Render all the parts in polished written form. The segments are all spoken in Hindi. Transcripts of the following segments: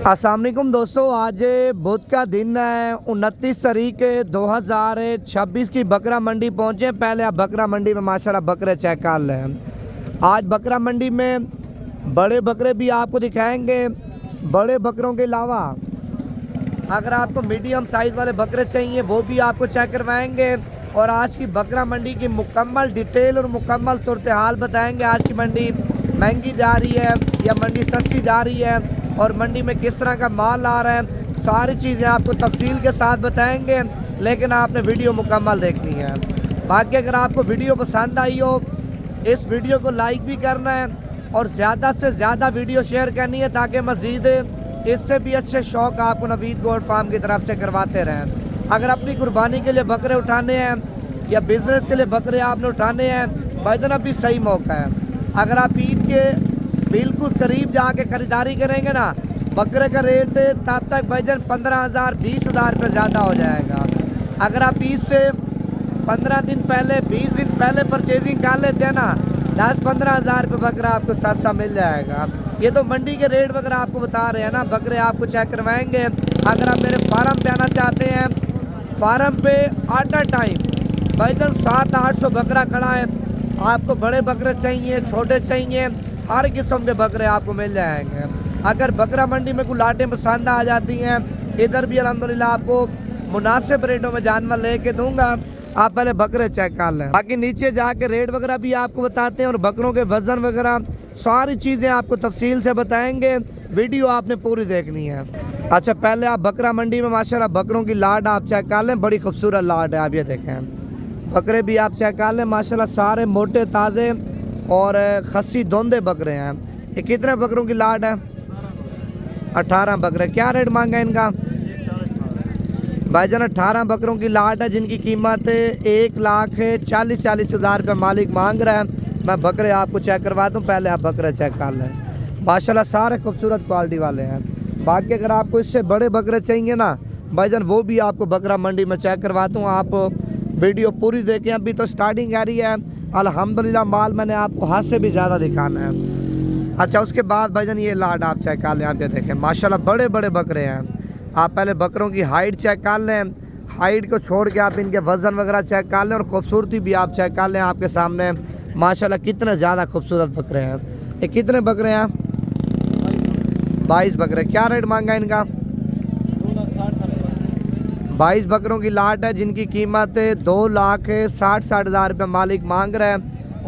अस्सलाम वालेकुम दोस्तों, आज बुध का दिन है 29 तारीख 2026 की बकरा मंडी पहुंचे। पहले आप बकरा मंडी में माशाल्लाह बकरे चेक कर लें। आज बकरा मंडी में बड़े बकरे भी आपको दिखाएंगे। बड़े बकरों के अलावा अगर आपको मीडियम साइज़ वाले बकरे चाहिए वो भी आपको चेक करवाएंगे और आज की बकरा मंडी की मुकम्मल डिटेल और मुकम्मल सूरत हाल बताएंगे। आज की मंडी महंगी जा रही है या मंडी सस्ती जा रही है और मंडी में किस तरह का माल आ रहा है, सारी चीज़ें आपको तफसील के साथ बताएंगे, लेकिन आपने वीडियो मुकम्मल देखनी है। बाकी अगर आपको वीडियो पसंद आई हो इस वीडियो को लाइक भी करना है और ज़्यादा से ज़्यादा वीडियो शेयर करनी है ताकि मज़ीद इससे भी अच्छे शौक़ आपको नवीद गोट फार्म की तरफ से करवाते रहें। अगर अपनी कुर्बानी के लिए बकरे उठाने हैं या बिज़नेस के लिए बकरे आपने उठाने हैं, भाईजान अभी सही मौका है। अगर आप ईद के बिल्कुल करीब जाके ख़रीदारी करेंगे ना, बकरे का रेट तब तक भाईजान 15,000 20,000 रुपये ज़्यादा हो जाएगा। अगर आप ईद से 15 दिन पहले 20 दिन पहले परचेजिंग कर लेते हैं ना, 10-15 हज़ार रुपये बकरा आपको सस्ता मिल जाएगा। ये तो मंडी के रेट वगैरह आपको बता रहे हैं ना, बकरे आपको चेक करवाएंगे। अगर आप मेरे फार्म पे आना चाहते हैं, फार्म पे एट अ टाइम भाईजान 700-800 बकरा खड़ा है। आपको बड़े बकरे चाहिए, छोटे चाहिए, हर किस्म के बकरे आपको मिल जाएंगे। अगर बकरा मंडी में कोई लाटें पसंद आ जाती हैं, इधर भी अल्हम्दुलिल्लाह आपको मुनासिब रेटों में जानवर लेके दूंगा। आप पहले बकरे चेक कर लें, बाकी नीचे जाके रेट वगैरह भी आपको बताते हैं और बकरों के वज़न वगैरह सारी चीज़ें आपको तफसील से बताएंगे। वीडियो आपने पूरी देखनी है। अच्छा, पहले आप बकरा मंडी में माशाल्लाह बकरों की लाट आप चेक कर लें, बड़ी खूबसूरत लाट है। आप ये देखें, बकरे भी आप चेक कर लें माशाल्लाह, सारे मोटे ताज़े और खस्सी धोंदे बकरे हैं। ये कितने बकरों की लाट है? 18 बकरे। क्या रेट मांगा है इनका? भाईजान 18 बकरों की लाट है जिनकी कीमत 1,40,000 रुपये मालिक मांग रहा है। मैं बकरे आपको चेक करवा दूँ, पहले आप बकरे चेक कर लें। माशाल्लाह सारे खूबसूरत क्वालिटी वाले हैं। बाकी अगर आपको इससे बड़े बकरे चाहिए ना भाईजान, वो भी आपको बकरा मंडी में चेक करवाता हूँ। आप वीडियो पूरी देखें, अभी तो स्टार्टिंग आ रही है। अल्हम्दुलिल्लाह माल मैंने आपको हाथ से भी ज़्यादा दिखाना है। अच्छा, उसके बाद भाईजान ये लाट आप चेक कर लें। आप ये देखें माशाल्लाह बड़े बड़े बकरे हैं। आप पहले बकरों की हाइट चेक कर लें, हाइट को छोड़ के आप इनके वज़न वगैरह चेक कर लें और ख़ूबसूरती भी आप चेक कर लें। आपके सामने माशाल्लाह कितने ज़्यादा खूबसूरत बकरे हैं। ये कितने बकरे हैं? 22 बकरे। क्या रेट मांगा इनका? 22 बकरों की लाट है जिनकी कीमत 2,60,60 हज़ार रुपये मालिक मांग रहे हैं।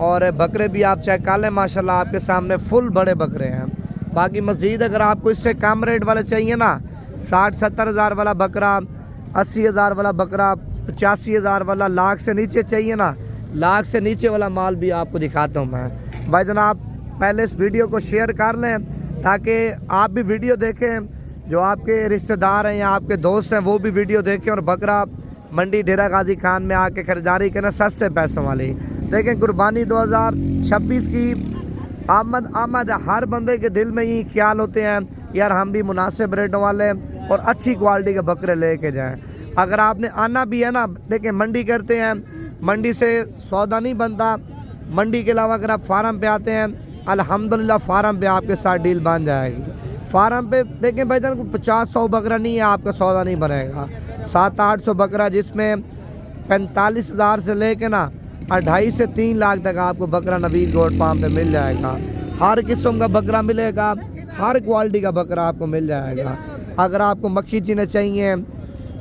और बकरे भी आप चेक कर लें माशाल्लाह, आपके सामने फुल बड़े बकरे हैं। बाकी मज़ीद अगर आपको इससे कम रेट वाले चाहिए ना, 60-70 हज़ार वाला बकरा, 80 हज़ार वाला बकरा, 85 हज़ार वाला, लाख से नीचे चाहिए ना, लाख से नीचे वाला माल भी आपको दिखाता हूँ मैं। भाईजान आप पहले इस वीडियो को शेयर कर लें ताकि आप भी वीडियो देखें, जो आपके रिश्तेदार हैं या आपके दोस्त हैं वो भी वीडियो देखें और बकरा मंडी डेरा गाजी खान में आके ख़रीदारी करें सस्ते पैसों वाली। देखें, कुर्बानी 2026 की आमद हर बंदे के दिल में ही ख्याल होते हैं यार हम भी मुनासिब रेटों वाले और अच्छी क्वालिटी के बकरे लेके जाएं। अगर आपने आना भी है ना, देखिए मंडी करते हैं, मंडी से सौदा नहीं बनता। मंडी के अलावा अगर आप फार्म पे आते हैं, अल्हम्दुलिल्लाह फार्म पे आपके साथ डील बन जाएगी। फार्म पे देखें भाईजान 50-100 बकरा नहीं है, आपका सौदा नहीं बनेगा। 700-800 बकरा जिसमें 45 हज़ार से लेके ना 2.5 से 3 लाख तक आपको बकरा नवीद गोट फार्म पे मिल जाएगा। हर किस्म का बकरा मिलेगा, हर क्वालिटी का बकरा आपको मिल जाएगा। अगर आपको मक्खी चीने चाहिए,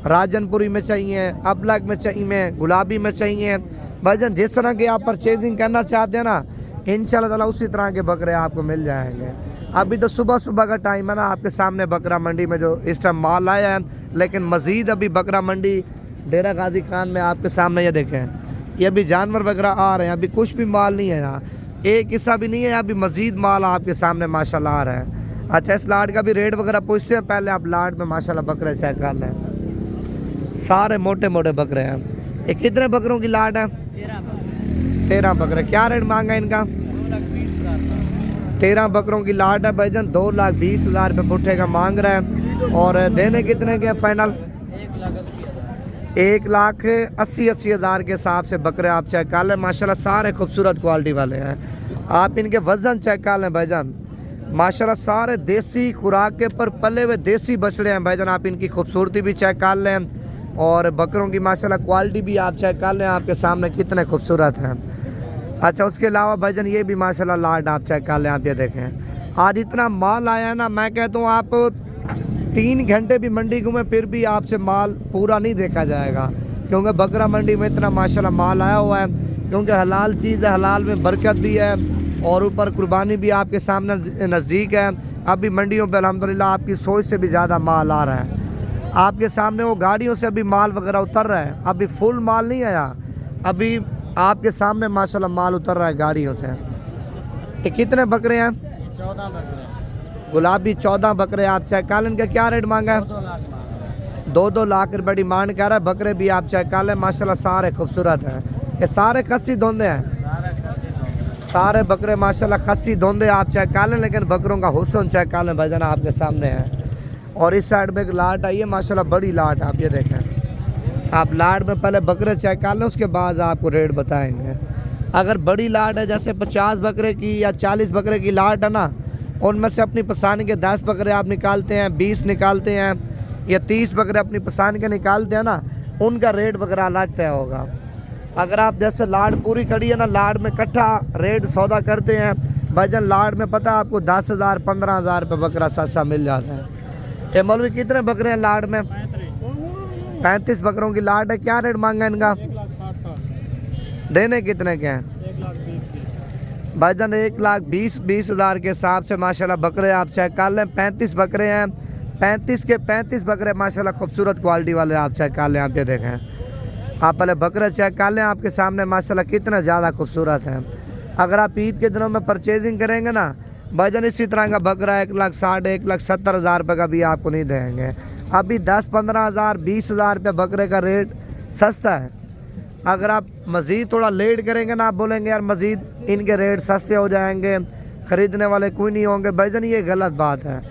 राजनपुरी में चाहिए, अबलग में चाहिए, गुलाबी में चाहिए, भाईजान जिस तरह की आप परचेजिंग करना चाहते हैं ना, इंशाल्लाह ताला उसी तरह के बकरे आपको मिल जाएंगे। अभी तो सुबह सुबह का टाइम है ना, आपके सामने बकरा मंडी में जो इस टाइम माल आया है, लेकिन मज़ीद अभी बकरा मंडी डेरा गाजी खान में आपके सामने ये देखें, ये अभी जानवर वगैरह आ रहे हैं, अभी कुछ भी माल नहीं है यहाँ, एक हिस्सा भी नहीं है, अभी मज़ीद माल आपके सामने माशाल्लाह आ रहा है। अच्छा, इस लाट का भी रेट वगैरह पूछते हैं, पहले आप लाट में माशाल्लाह बकरे चेक कर लें। सारे मोटे मोटे बकरे हैं। ये कितने बकरों की लाट है? 13 बकरे। क्या रेट मांगा इनका? 13 बकरों की लाट है भाईजान, 2,20,000 रुपये पुट्ठे का मांग रहा है। और देने कितने के फाइनल? 1,80,000 हज़ार के हिसाब से बकरे आप चेक कर लें। माशाल्लाह सारे खूबसूरत क्वालिटी वाले हैं। आप इनके वज़न चेक कर लें भाईजान, माशाल्लाह सारे देसी खुराक के पर पले हुए देसी बछड़े हैं भाईजान। आप इनकी खूबसूरती भी चेक कर लें और बकरों की माशाल्लाह क्वालिटी भी आप चेक कर लें, आपके सामने कितने खूबसूरत हैं। अच्छा, उसके अलावा भाईजान ये भी माशाल्लाह लाड आप चेक कर लें। आप ये देखें आज इतना माल आया है ना, मैं कहता हूँ आप 3 घंटे भी मंडी घूमें फिर भी आपसे माल पूरा नहीं देखा जाएगा, क्योंकि बकरा मंडी में इतना माशाल्लाह माल आया हुआ है। क्योंकि हलाल चीज़ है, हलाल में बरकत भी है और ऊपर कुर्बानी भी आपके सामने नज़दीक है। अभी मंडियों पर अल्हम्दुलिल्लाह आपकी सोच से भी ज़्यादा माल आ रहा है। आपके सामने वो गाड़ियों से अभी माल वगैरह उतर रहा है, अभी फुल माल नहीं आया, अभी आपके सामने माशाल्लाह माल उतर रहा है गाड़ियों से। ये कितने बकरे हैं? 14 बकरे। गुलाबी 14 बकरे आप चेक कर लें। क्या रेट मांगा है? 2-2 लाख रुपये डिमांड कर रहा है। बकरे भी आप चेक कर लें, माशाल्लाह सारे खूबसूरत हैं। ये सारे खस्सी धोंदे हैं, सारे बकरे माशाल्लाह खस्सी धोंदे आप चेक कर लें, लेकिन बकरों का हुस्न चेक कर लें भाईजान, आपके सामने है। और इस साइड में एक लाट आई है माशाल्लाह बड़ी लाट, आप ये देखें। आप लाट में पहले बकरे चेक कर लें, उसके बाद आपको रेट बताएंगे। अगर बड़ी लाट है जैसे 50 बकरे की या 40 बकरे की लाट है ना, उनमें से अपनी पसंद के 10 बकरे आप निकालते हैं, 20 निकालते हैं या 30 बकरे अपनी पसंद के निकालते हैं ना, उनका रेट वगैरह अलग तय होगा। अगर आप जैसे लाड पूरी खड़ी है ना, लाड में इकट्ठा रेट सौदा करते हैं भाईजान, लाड में पता है आपको 10,000 15,000 रुपये बकरा सस्ता मिल जाता है। ये मौलवी कितने बकरे हैं लाड में? 35 बकरों की लाड है। क्या रेट मांगा इनका? 1,60,000। देने कितने के हैं 1,20,000। भाईजान? 1,20,000 के हिसाब से माशाल्लाह बकरे आप चेक कर लें। 35 बकरे हैं, 35 के 35 बकरे माशाल्लाह खूबसूरत क्वालिटी वाले आप चेक कर लें। आप ये देखें, आप पहले बकरे चेक कर लें, आपके सामने माशाल्लाह कितना ज़्यादा खूबसूरत है। अगर आप ईद के दिनों में परचेजिंग करेंगे ना भाईजान, इसी तरह का बकरा 1,60,000 1,70,000 रुपये का भी आपको नहीं देंगे। अभी 10-15,000 20,000 रुपये बकरे का रेट सस्ता है। अगर आप मज़ीद थोड़ा लेट करेंगे ना, आप बोलेंगे यार मज़ीद इनके रेट सस्ते हो जाएंगे, ख़रीदने वाले कोई नहीं होंगे, भाईजान ये गलत बात है।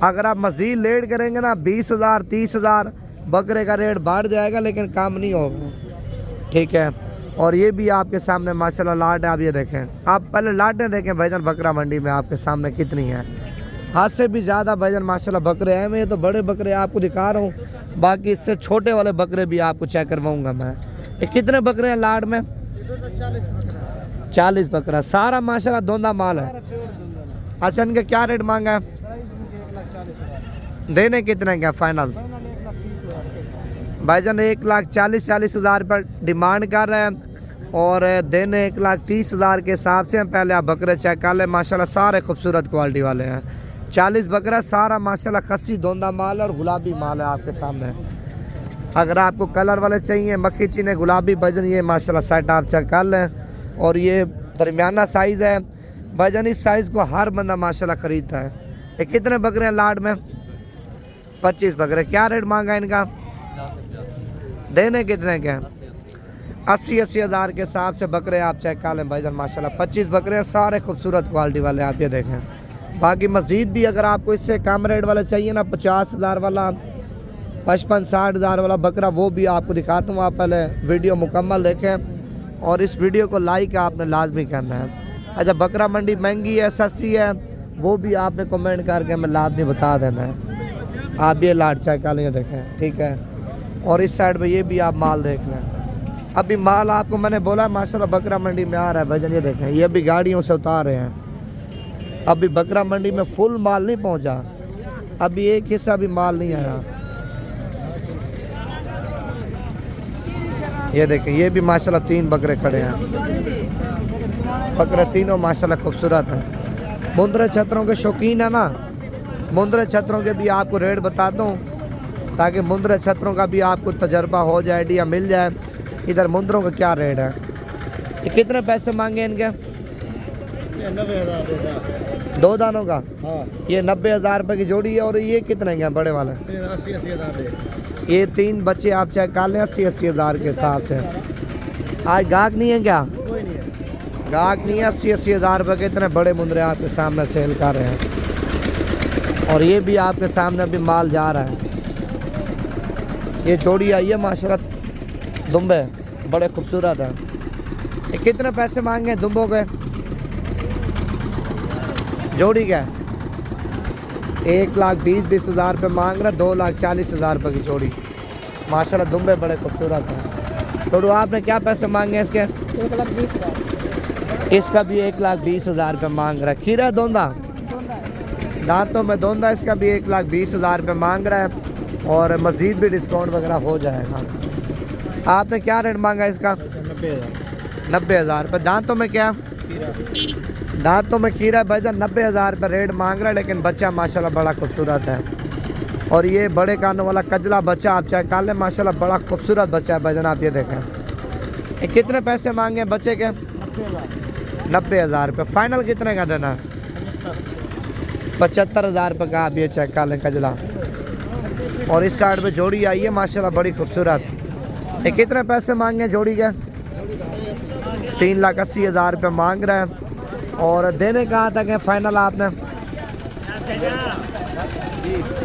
अगर आप मज़ीद लेट करेंगे ना 20,000 30,000 बकरे का रेट बढ़ जाएगा, लेकिन काम नहीं होगा, ठीक है। और ये भी आपके सामने माशाल्लाह लाट है। आप ये देखें, आप पहले लाटें देखें भाईजान बकरा मंडी में आपके सामने कितनी है। हाथ से भी ज़्यादा भाईजान माशाल्लाह बकरे हैं। मैं ये तो बड़े बकरे आपको दिखा रहा हूँ, बाकी इससे छोटे वाले बकरे भी आपको चेक करवाऊँगा मैं। ये कितने बकरे हैं लाट में? 40 बकरा, सारा माशाल्लाह धोंदा माल है। अच्छा, इनका क्या रेट मांगा है? देने कितने क्या फाइनल? भाईजान 1,40,000 रुपये डिमांड कर रहे हैं और देने 1,30,000 के हिसाब से। हम पहले आप बकरे चेक कर लें, माशाल्लाह सारे खूबसूरत क्वालिटी वाले हैं। 40 बकरा, सारा माशाल्लाह खस्सी धोंदा माल और गुलाबी माल है आपके सामने। अगर आपको कलर वाले चाहिए, मक्खी चीने गुलाबी, भाईजान ये माशाल्लाह सेट आप चेक कर लें। और ये दरमियाना साइज़ है भाईजान, इस साइज़ को हर बंदा माशाल्लाह ख़रीदता है। ये कितने बकरे हैं लाड में? 25 बकरे। क्या रेट मांगा इनका? देने कितने के हैं? 80,000 के हिसाब से बकरे आप चेक कर लें भाईजान, माशाल्लाह 25 बकरे हैं, सारे खूबसूरत क्वालिटी वाले आप ये देखें। बाकी मज़ीद भी अगर आपको इससे कम रेट वाला चाहिए ना, 50,000 वाला, 55-60,000 वाला बकरा, वो भी आपको दिखाता हूँ। आप पहले वीडियो मुकम्मल देखें और इस वीडियो को लाइक आपने लाजमी करना है। अच्छा, बकरा मंडी महंगी है सस्ती है, वो भी आपने कमेंट करके हमें लाजमी बता देना है। आप ये लाट चेक कर लें, देखें, ठीक है। और इस साइड में ये भी आप माल देख लें। अभी माल आपको मैंने बोला माशाल्लाह बकरा मंडी में आ रहा है भाईजान, ये देखें, ये भी गाड़ियों से उतार रहे हैं। अभी बकरा मंडी में फुल माल नहीं पहुंचा, अभी एक हिस्सा भी माल नहीं आया। ये देखें, ये भी माशाल्लाह 3 बकरे खड़े हैं। बकरे तीनों माशाल्लाह खूबसूरत हैं। मुंदरे छतरों के शौकीन है ना, मुंदरे छतरों के भी आपको रेट बताता हूँ, ताकि मुंदरे छतरों का भी आपको तजर्बा हो जाए, आइडिया मिल जाए। इधर मुंदरों का क्या रेट है? ये कितने पैसे मांगे इनके? 90,000 2 दानों का। हाँ, ये 90,000 रुपये की जोड़ी है। और ये कितने के हैं बड़े वाले? 80,000। ये 3 बच्चे आप चेक कर लें 80,000 के हिसाब से। आज गाहक नहीं है क्या? कोई नहीं है, गाहक नहीं है। 80,000 रुपये के इतने बड़े मुंदरे आपके सामने सेल कर रहे हैं। और ये भी आपके सामने अभी माल जा रहा है। ये जोड़ी आई है माशाल्लाह दुम्बे, बड़े खूबसूरत है। ये कितने पैसे मांगे दुम्बों के? जोड़ी क्या? 1,20,000 रुपये मांग रहा है, 2,40,000 रुपये की जोड़ी। माशाल्लाह दुम्बे बड़े खूबसूरत हैं। छोड़ो, आपने क्या पैसे मांगे इसके? 1,20,000। इसका भी 1,20,000 रुपये मांग रहा है। खीरा दोंदा, दांतों में दोंदा, इसका भी 1,20,000 रुपये मांग रहा है और मज़ीद भी डिस्काउंट वगैरह हो जाएगा। आपने क्या रेट मांगा इसका? 90,000 रुपये। दांतों में क्या? दांतों में खीरा भाईजान 90,000 रुपये रेट मांग रहा है, लेकिन बच्चा माशाल्लाह बड़ा खूबसूरत है। और ये बड़े कानों वाला कजला बच्चा आप चेक कर लें, माशाल्लाह बड़ा खूबसूरत बच्चा है भाईजान। आप ये देखें, ये कितने पैसे मांगे बच्चे के? 90,000 रुपये। फाइनल कितने का देना? 75,000 रुपये का। आप ये चेक कर लें कजला। और इस साइड पे जोड़ी आई है माशाल्लाह बड़ी खूबसूरत। ये कितने पैसे मांगे जोड़ी के? 3,80,000 रुपये मांग रहे हैं। और देने कहाँ तक है फाइनल? आपने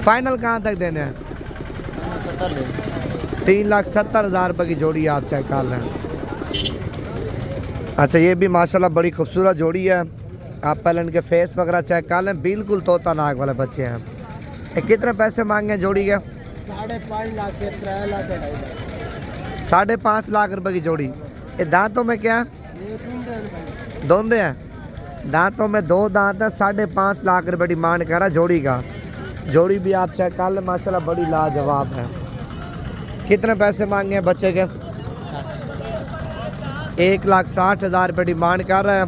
फाइनल कहाँ तक देने हैं? 3,70,000 रुपये की जोड़ी आप चेक कर लें। अच्छा, ये भी माशाल्लाह बड़ी खूबसूरत जोड़ी है। आप पहले इनके फेस वगैरह चेक कर लें, बिल्कुल तोता नाक वाले बच्चे हैं। ये कितने पैसे मांगे जोड़ी के? 5.5 लाख के, 3 लाख के। 5.5 लाख रुपए की जोड़ी। ये दांतों में क्या? दोंदे हैं। दांतों में 2 दांत है। 5.5 लाख रुपए डिमांड कर रहा जोड़ी का। जोड़ी भी आप चेक कर लें, माशाल्लाह बड़ी लाजवाब है। कितने पैसे मांगे हैं बच्चे के? 1,60,000 रुपये डिमांड कर रहा है।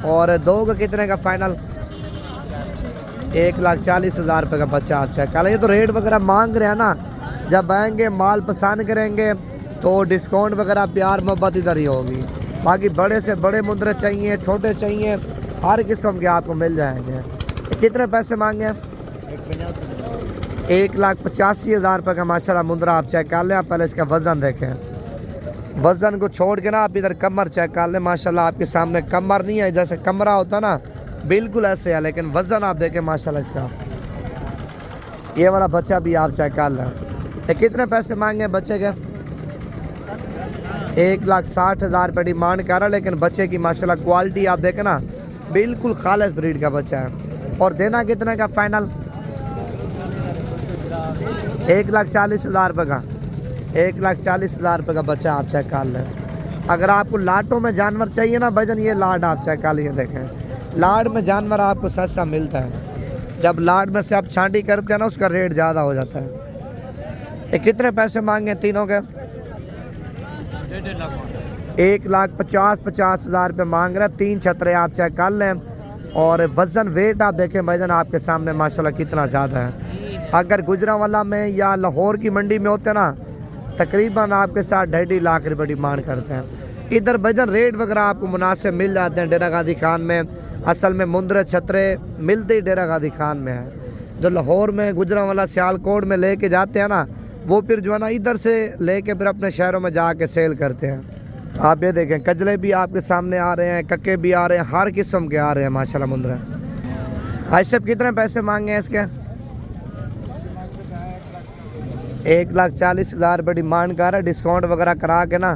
और दो का कितने का फाइनल? 1,40,000 रुपये का बच्चा आप चेक कर लें। ये तो रेट वगैरह मांग रहे हैं ना, जब आएंगे माल पसंद करेंगे तो डिस्काउंट वगैरह प्यार मोहब्बत इधर ही होगी। बाकी बड़े से बड़े मुंदरे चाहिए, छोटे चाहिए, हर किस्म के आपको मिल जाएंगे। कितने पैसे मांगे? 1,85,000 रुपये का माशाल्लाह मुंदरा आप चेक कर लें। आप पहले इसका वज़न देखें। वज़न को छोड़ के ना आप इधर कमर चेक कर लें। माशाल्लाह आपके सामने कमर नहीं है, जैसे कमरा होता ना बिल्कुल ऐसे है, लेकिन वज़न आप देखें माशाल्लाह इसका। ये वाला बच्चा भी आप चेक कर लें। कितने पैसे मांगे बच्चे के? 1,60,000 रुपये डिमांड कर रहा है, लेकिन बच्चे की माशाल्लाह क्वालिटी आप देखें ना, बिल्कुल खालिस ब्रीड का बच्चा है। और देना कितने का फाइनल? 1,40,000 रुपये का। 1,40,000 रुपये का बच्चा आप चेक कर लें। अगर आपको लाटों में जानवर चाहिए ना भजन, ये लाड आप चेक कर लिए देखें। लाड में जानवर आपको सस्ता मिलता है। जब लाड में से आप छांटी करते हैं ना, उसका रेट ज़्यादा हो जाता है। ये कितने पैसे मांगे तीनों के? 1,50,000 रुपये मांग रहे हैं। 3 छतरे आप चेक कर लें। और वज़न वेट आप देखें भाईजान आपके सामने माशाल्लाह कितना ज़्यादा है। अगर गुजरांवाला में या लाहौर की मंडी में होते ना, तकरीबन आपके साथ 2.5 लाख रुपये डिमांड करते हैं। इधर भाईजान रेट वगैरह आपको मुनासिब मिल जाते हैं डेरा गाजी खान में। असल में मुंदरे छतरे मिलते ही डेरा गाजी खान में है। जो लाहौर में, गुजरांवाला, सियालकोट में लेके जाते हैं ना, वो फिर जो है ना इधर से लेके फिर अपने शहरों में जाके सेल करते हैं। आप ये देखें, कजले भी आपके सामने आ रहे हैं, कक्के भी आ रहे हैं, हर किस्म के आ रहे हैं माशाल्लाह मुंदरे। भाई साहब कितने पैसे मांगे हैं इसके? 1,40,000 रुपये डिमांड कर रहा है। डिस्काउंट वगैरह करा के ना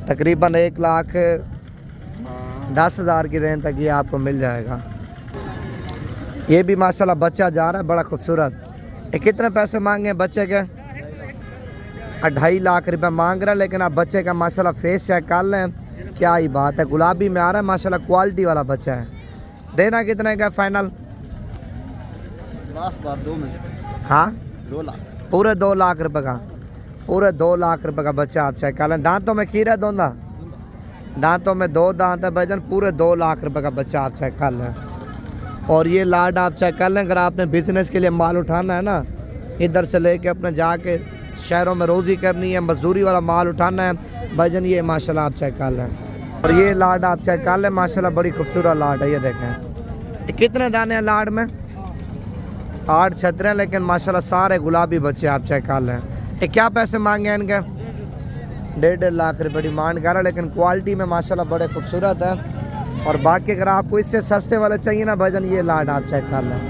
तकरीबन 1,10,000 की रेंज तक ये आपको मिल जाएगा। ये भी माशाल्लाह बच्चा जा रहा है बड़ा खूबसूरत। ये कितने पैसे मांगे हैं बच्चे के? 2.5 लाख रुपये मांग रहा है, लेकिन आप बच्चे का माशाल्लाह फेस चेक कर लें, क्या ही बात है। गुलाबी में आ रहा है माशाल्लाह, क्वालिटी वाला बच्चा है। देना कितने का फाइनल? लास्ट बात 2 में। हाँ, 2 लाख। पूरे 2 लाख रुपये का। पूरे 2 लाख रुपये का बच्चा आप चेक कर लें। दांतों में खीरा दोंदा? दांतों में 2 दांत है भाईजान। पूरे 2 लाख रुपये का बच्चा आप चेक कर लें। और ये लाड आप चेक कर लें। अगर आपने बिजनेस के लिए माल उठाना है ना, इधर से लेके अपने जाके शहरों में रोज़ी करनी है, मजदूरी वाला माल उठाना है भाईजान, ये माशाल्लाह आप चेक कर लें। और ये लाड आप चेक कर लें, माशाल्लाह बड़ी खूबसूरत लाड है। ये देखें, कितने दाने हैं लाड में? 8 छतरे हैं, लेकिन माशाल्लाह सारे गुलाबी बच्चे आप चेक कर लें। ये क्या पैसे मांगे हैं इनके? 1.5 लाख रुपये डिमांड कर रहा है, लेकिन क्वालिटी में माशाल्लाह बड़े खूबसूरत है। और बाकी अगर आपको इससे सस्ते वाले चाहिए ना भाईजान, ये लाड आप चेक कर लें।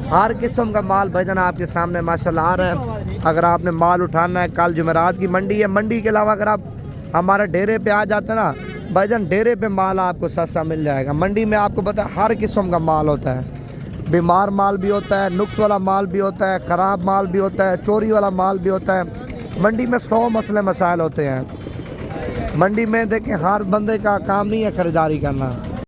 हर किस्म का माल भाईजान आपके सामने माशाल्लाह आ रहा है। अगर आपने माल उठाना है, कल जुमेरात की मंडी है। मंडी के अलावा अगर आप हमारे डेरे पे आ जाते हैं ना भाईजान, डेरे पे माल आपको सस्ता मिल जाएगा। मंडी में आपको पता है हर किस्म का माल होता है। बीमार माल भी होता है, नुक्स वाला माल भी होता है, ख़राब माल भी होता है, चोरी वाला माल भी होता है। मंडी में 100 मसले मसाइल होते हैं। मंडी में देखें हर बंदे का काम नहीं है ख़रीदारी करना।